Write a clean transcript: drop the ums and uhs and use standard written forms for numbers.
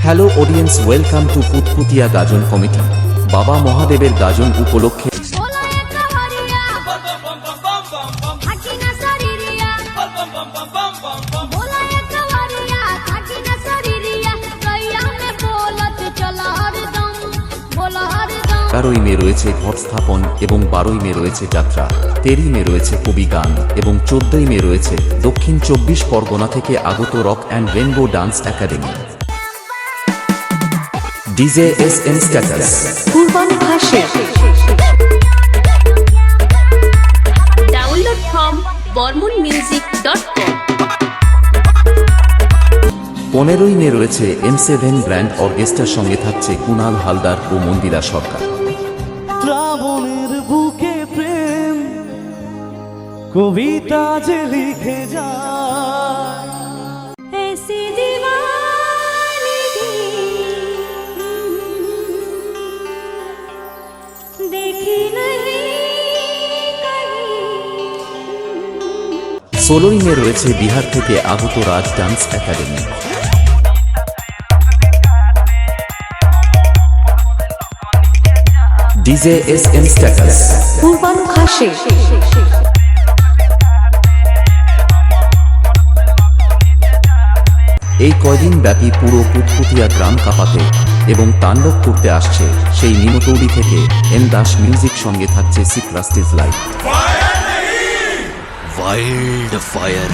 Hello audience, welcome to Putputia Gajan committee. বাবা মহাদেবের গাজন উপলক্ষে এগারোই মে রয়েছে ঘট স্থাপন এবং 12ই মে রয়েছে যাত্রা, 13ই মে রয়েছে কবি গান এবং 14ই মে রয়েছে দক্ষিণ 24 পরগনা থেকে আগত rock and rainbow dance academy. DJ SM status পূর্বাভাসে ডাউনলোড ফ্রম bormonmusic.com। 15ই মে রয়েছে M7 ব্র্যান্ড অর্কেস্ট্রার সঙ্গে থাকছে কুনাল হালদার ও মন্দিরা সরকার। শ্রাবণের বুকে প্রেম কবিতা যে লিখে যায়, ऐसी दीवानगी देखी नहीं कहीं। 16ই মে রয়েছে বিহার থেকে আগত Raj dance academy. DJ SM status পূর্বাভাসে এই কয়দিন ব্যাপী পুরো পুতপুতিয়া গ্রাম কাঁপাতে এবং তাণ্ডব করতে আসছে সেই নিমতৌড়ি থেকে এম দাস মিউজিক, সঙ্গে থাকছে সিপ্রাস্টিজ লাইভ। Wild fire